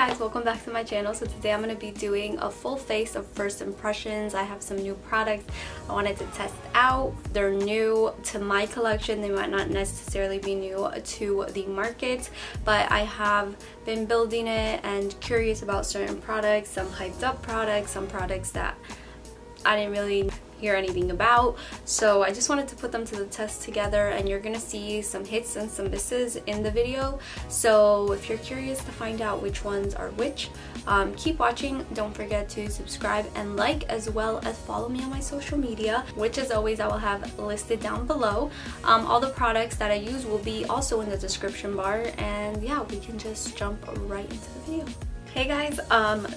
guys, welcome back to my channel. So today I'm going to be doing a full face of first impressions. I have some new products I wanted to test out. They're new to my collection. They might not necessarily be new to the market, but I have been building it and curious about certain products, some hyped up products, some products that I didn't really hear anything about. So I just wanted to put them to the test together, and you're gonna see some hits and some misses in the video. So if you're curious to find out which ones are which, keep watching. Don't forget to subscribe and like, as well as follow me on my social media, which as always I will have listed down below. All the products that I use will be also in the description bar, and yeah, we can just jump right into the video. Hey guys,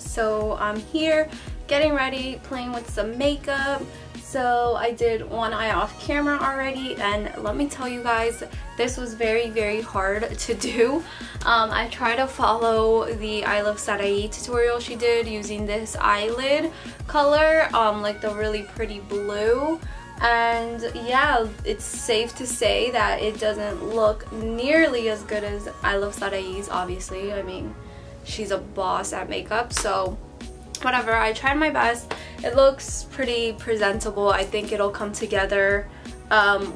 so I'm here getting ready, playing with some makeup. So I did one eye off camera already, and let me tell you guys, this was very hard to do. I tried to follow the iluvsarahiii tutorial she did using this eyelid color, like the really pretty blue. And yeah, it's safe to say that it doesn't look nearly as good as iluvsarahii's, obviously. I mean, she's a boss at makeup, so whatever. I tried my best. It looks pretty presentable. I think it'll come together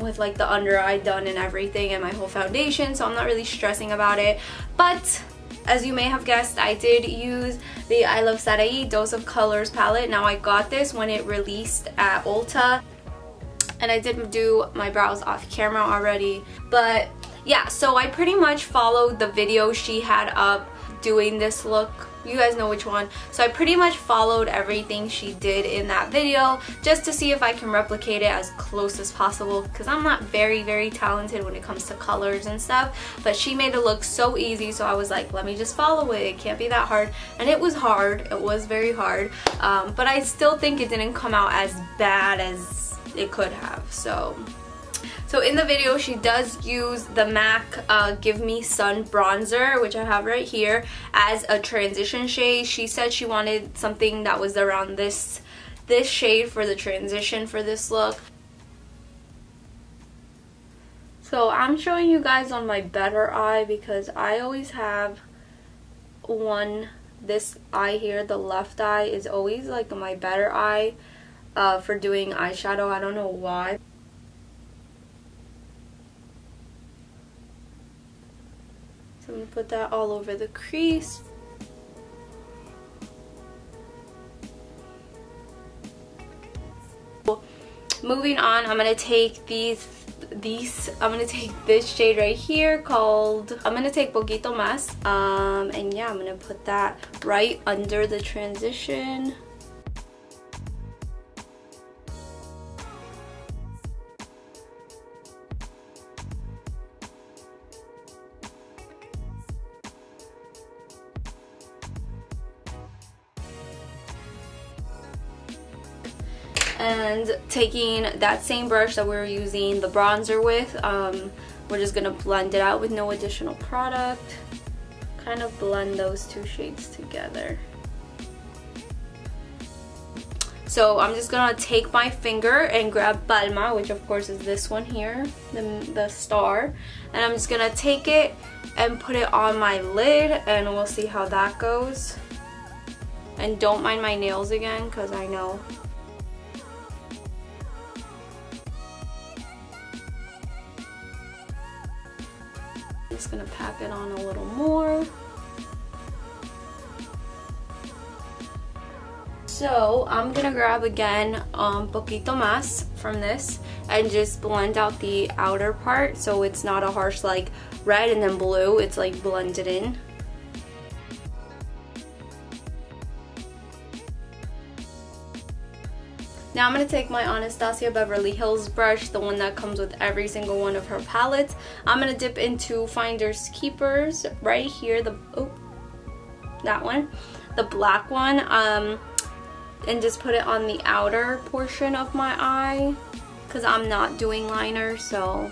with like the under eye done and everything, and my whole foundation, so I'm not really stressing about it. But as you may have guessed, I did use the iluvsarahiii Dose of Colors palette. Now I got this when it released at Ulta, and I did do my brows off camera already. But yeah, so I pretty much followed the video she had up doing this look. You guys know which one. So I pretty much followed everything she did in that video just to see if I can replicate it as close as possible, because I'm not very talented when it comes to colors and stuff, but she made it look so easy, so I was like, let me just follow it. It can't be that hard. And it was hard. It was very hard, but I still think it didn't come out as bad as it could have. So in the video, she does use the MAC Give Me Sun bronzer, which I have right here, as a transition shade. She said she wanted something that was around this shade for the transition for this look. So I'm showing you guys on my better eye, because I always have this eye here, the left eye is always like my better eye for doing eyeshadow. I don't know why. I'm going to put that all over the crease. Moving on, I'm going to take I'm going to take this shade right here called, I'm going to take Poquito Más, and yeah, I'm going to put that right under the transition. And taking that same brush that we were using the bronzer with, we're just going to blend it out with no additional product. Kind of blend those two shades together. So I'm just going to take my finger and grab Palma, which of course is this one here, the star. And I'm just going to take it and put it on my lid, and we'll see how that goes. And don't mind my nails again, because I know. Just gonna pack it on a little more. So I'm gonna grab again Poquito Más from this and just blend out the outer part, so it's not a harsh like red and then blue, it's like blended in. Now I'm going to take my Anastasia Beverly Hills brush, the one that comes with every single one of her palettes. I'm going to dip into Finders Keepers right here, that one, the black one, and just put it on the outer portion of my eye, because I'm not doing liner, so.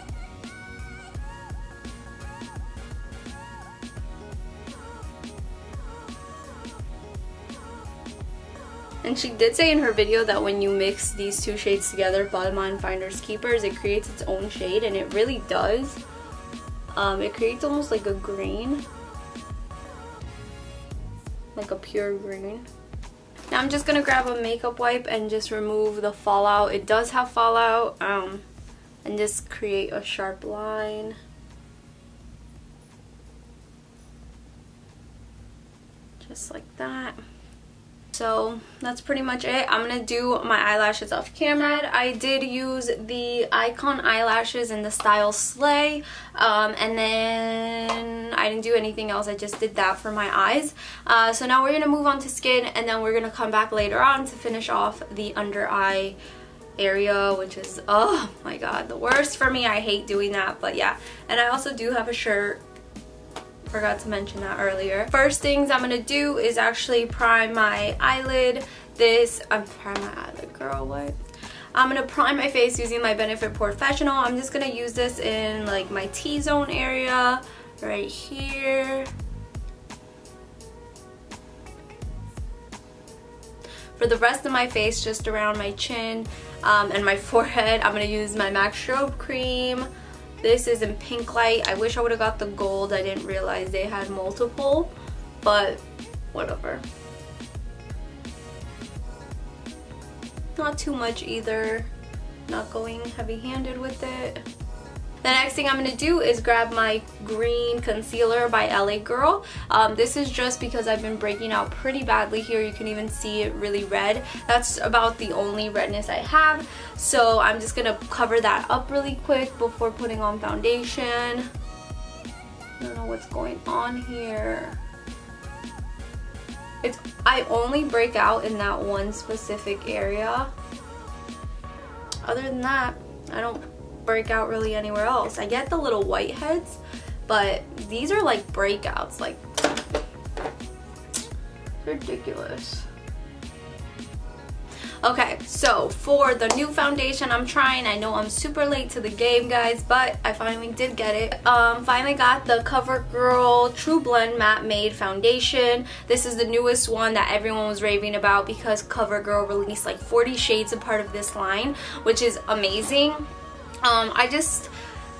And she did say in her video that when you mix these two shades together, Palma and Finders Keepers, it creates its own shade, and it really does. It creates almost like a green. like a pure green. Now I'm just gonna grab a makeup wipe and just remove the fallout. It does have fallout, and just create a sharp line. Just like that. So that's pretty much it. I'm gonna do my eyelashes off camera. I did use the iiikon eyelashes in the style Slay, and then I didn't do anything else. I just did that for my eyes. So now we're gonna move on to skin, and then we're gonna come back later on to finish off the under eye area, which is, oh my god, the worst for me. I hate doing that, but yeah. And I also do have a shirt. Forgot to mention that earlier. First things I'm gonna do is actually prime my eyelid. Prime my eyelid, girl, what? I'm gonna prime my face using my Benefit Porefessional. I'm just gonna use this in like my T-zone area right here. For the rest of my face, just around my chin and my forehead, I'm gonna use my MAC Strobe Cream. This is in Pink Light. I wish I would have got the gold. I didn't realize they had multiple, but whatever. Not too much either. Not going heavy-handed with it. The next thing I'm going to do is grab my green concealer by LA Girl. This is just because I've been breaking out pretty badly here. You can even see it really red. That's about the only redness I have. So I'm just going to cover that up really quick before putting on foundation. I don't know what's going on here. I only break out in that one specific area. Other than that, I don't break out really anywhere else. I get the little whiteheads, but these are like breakouts, like ridiculous. Okay, so for the new foundation I'm trying, I know I'm super late to the game, guys, but I finally did get it. Finally got the CoverGirl True Blend Matte Made Foundation. This is the newest one that everyone was raving about because CoverGirl released like 40 shades a part of this line, which is amazing.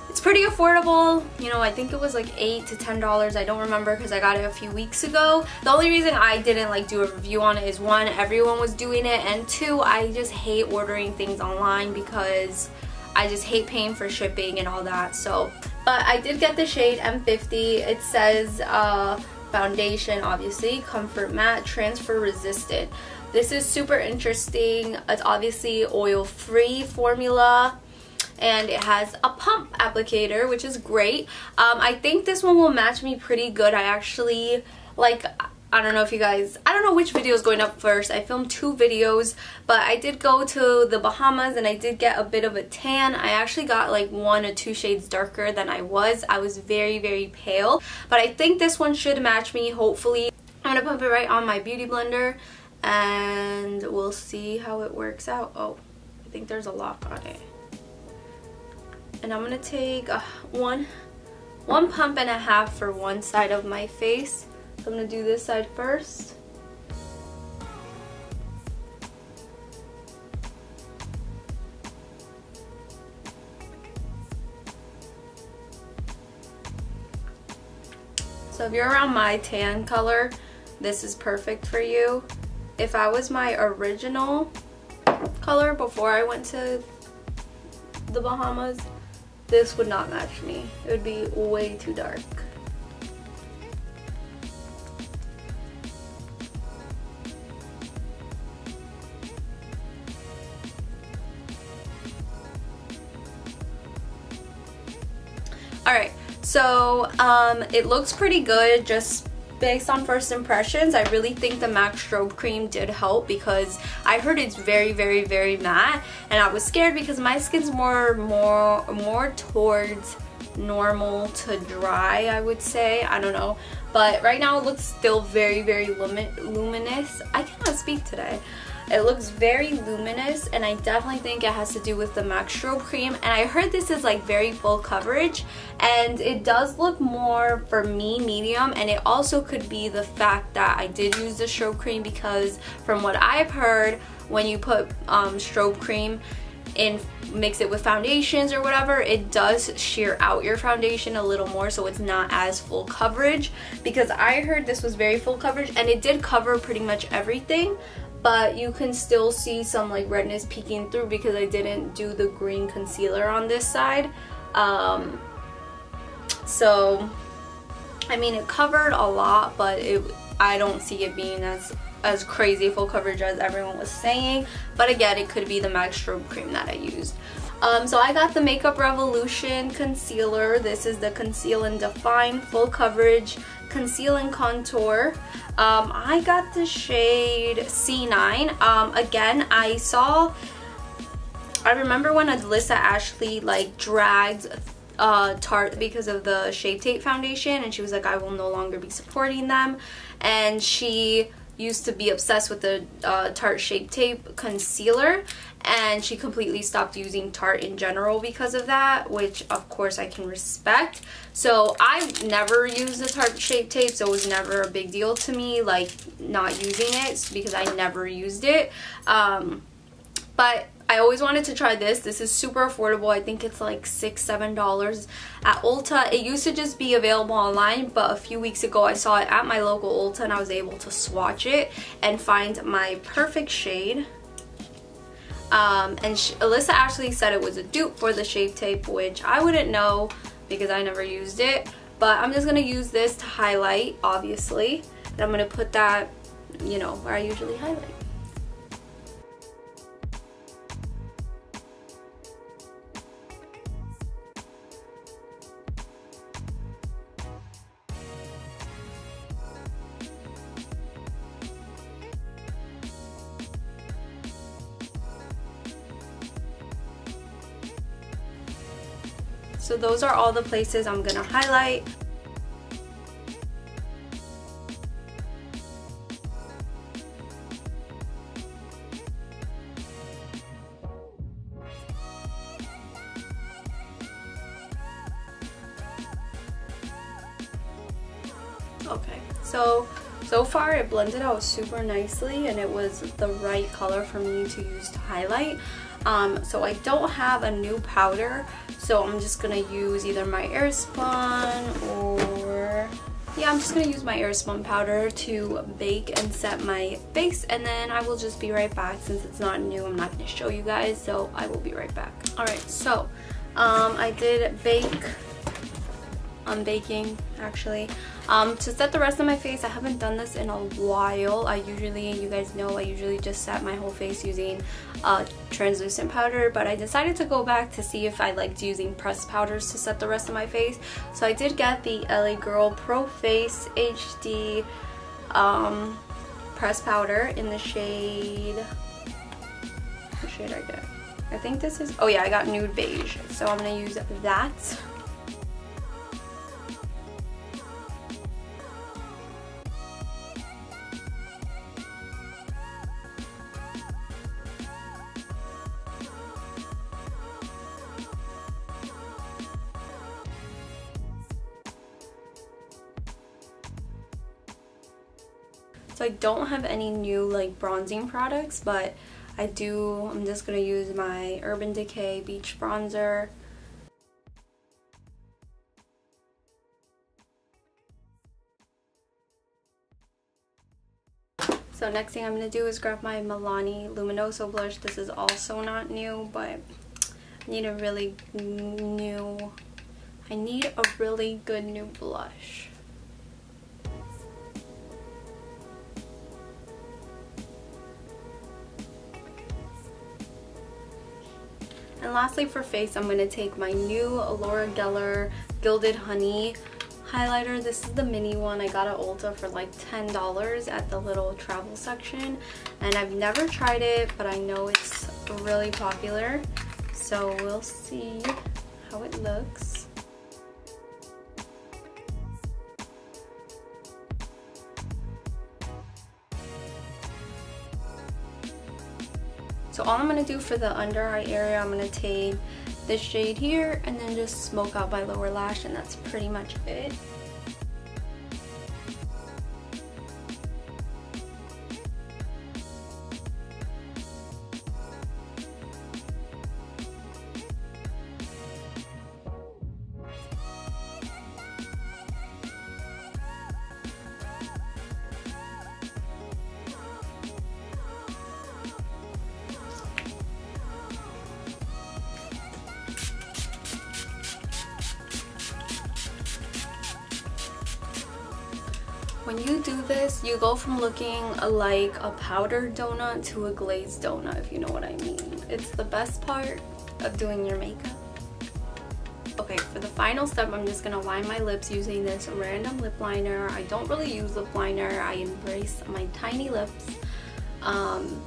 It's pretty affordable. You know, I think it was like $8 to $10. I don't remember because I got it a few weeks ago. The only reason I didn't like do a review on it is one, everyone was doing it, and two, I just hate ordering things online because I just hate paying for shipping and all that. So, but I did get the shade M50. It says foundation, obviously, comfort matte, transfer resistant. This is super interesting. It's obviously oil-free formula, and it has a pump applicator, which is great. I think this one will match me pretty good. I actually, like, I don't know if you guys, I don't know which video is going up first. I filmed 2 videos, but I did go to the Bahamas and I did get a bit of a tan. I actually got like 1 or 2 shades darker than I was. I was very, very pale, but I think this one should match me, hopefully. I'm gonna pump it right on my beauty blender and we'll see how it works out. Oh, I think there's a lock on it. And I'm gonna take one pump and a half for one side of my face. So I'm gonna do this side first. So if you're around my tan color, this is perfect for you. If I was my original color before I went to the Bahamas, this would not match me. It would be way too dark. Alright, so it looks pretty good just based on first impressions. I really think the MAC Strobe Cream did help because I heard it's very, very, very matte, and I was scared because my skin's more towards normal to dry, I would say. I don't know, but right now it looks still very, very luminous. I cannot speak today. It looks very luminous, and I definitely think it has to do with the MAC Strobe Cream. And I heard this is like very full coverage, and it does look more, for me, medium. And it also could be the fact that I did use the Strobe Cream because from what I've heard, when you put Strobe Cream and mix it with foundations or whatever, it does sheer out your foundation a little more, so it's not as full coverage, because I heard this was very full coverage and it did cover pretty much everything, but you can still see some like redness peeking through because I didn't do the green concealer on this side. So I mean, it covered a lot, but I don't see it being as crazy full coverage as everyone was saying. But again, it could be the MAC Strobe cream that I used. So I got the Makeup Revolution concealer. This is the Conceal and Define Full Coverage Conceal and Contour. I got the shade C9. Again, I remember when Alyssa Ashley like dragged Tarte because of the Shape Tape foundation, and she was like, I will no longer be supporting them, and she used to be obsessed with the Tarte Shape Tape concealer, and she completely stopped using Tarte in general because of that, which of course I can respect. So I've never used the Tarte Shape Tape, so it was never a big deal to me like not using it because I never used it. But I always wanted to try this. This is super affordable. I think it's like $6-7 at Ulta. It used to just be available online, but a few weeks ago I saw it at my local Ulta and I was able to swatch it and find my perfect shade. Alyssa Ashley said it was a dupe for the Shape Tape, which I wouldn't know because I never used it. But I'm just going to use this to highlight, obviously. And I'm going to put that, you know, where I usually highlight. So those are all the places I'm gonna highlight. Okay, so far it blended out super nicely and it was the right color for me to use to highlight. So I don't have a new powder, so I'm just gonna use either my airspun or yeah, I'm just gonna use my airspun powder to bake and set my face, and then I will just be right back. Since it's not new, I'm not gonna show you guys, so I will be right back. Alright, so I did bake. I'm baking actually. To set the rest of my face, I haven't done this in a while. You guys know, I usually just set my whole face using translucent powder, but I decided to go back to see if I liked using pressed powders to set the rest of my face. So I did get the LA Girl Pro Face HD pressed powder in the shade, what shade I get? I think this is, oh yeah, I got nude beige. So I'm gonna use that. So I don't have any new like bronzing products, but I'm just gonna use my Urban Decay Beach Bronzer. So next thing I'm gonna do is grab my Milani Luminoso blush. This is also not new, but I need a really good new blush. And lastly for face, I'm going to take my new Laura Geller Gilded Honey highlighter. This is the mini one. I got at Ulta for like $10 at the little travel section. And I've never tried it, but I know it's really popular. So we'll see how it looks. So all I'm going to do for the under eye area, I'm going to take this shade here and then just smoke out my lower lash, and that's pretty much it. When you do this, you go from looking like a powdered donut to a glazed donut, if you know what I mean. It's the best part of doing your makeup. Okay, for the final step, I'm just gonna line my lips using this random lip liner. I don't really use lip liner. I embrace my tiny lips. And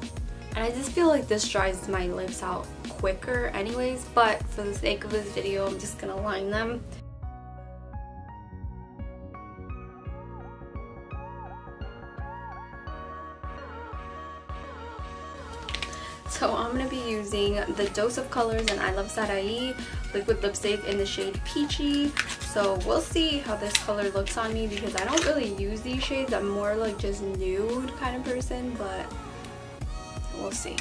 I just feel like this dries my lips out quicker anyways, but for the sake of this video, I'm just gonna line them. So I'm going to be using the Dose of Colors and iluvsarahiii liquid lipstick in the shade Peachy. So we'll see how this color looks on me because I don't really use these shades. I'm more like just nude kind of person, but we'll see.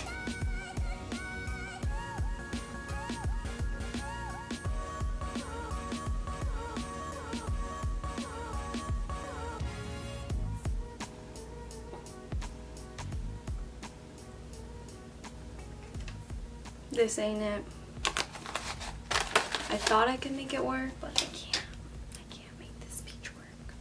This ain't it. I thought I could make it work, but I can't. I can't make this peach work.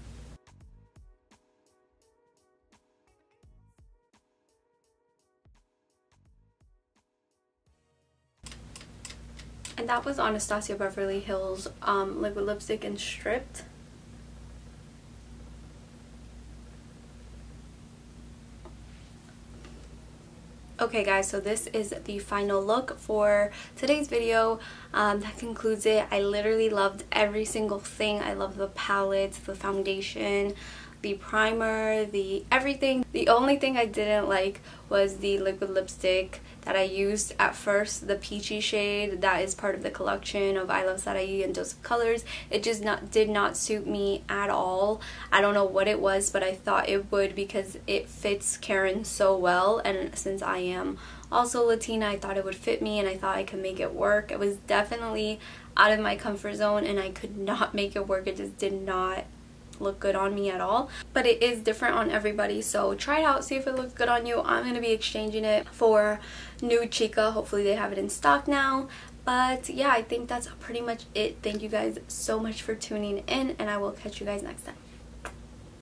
And that was Anastasia Beverly Hills liquid lipstick in Stripped. Okay guys, so this is the final look for today's video. That concludes it. I literally loved every single thing. I love the palette, the foundation, the primer, the everything. The only thing I didn't like was the liquid lipstick that I used at first, the peachy shade that is part of the collection of iluvsarahiii and Dose of Colors. It just did not suit me at all. I don't know what it was, but I thought it would because it fits Karen so well, and since I am also Latina, I thought it would fit me and I thought I could make it work. It was definitely out of my comfort zone and I could not make it work. It just did not look good on me at all, but it is different on everybody, so try it out, see if it looks good on you. I'm going to be exchanging it for Nude Chica. Hopefully they have it in stock now, but yeah, I think that's pretty much it. Thank you guys so much for tuning in, and I will catch you guys next time.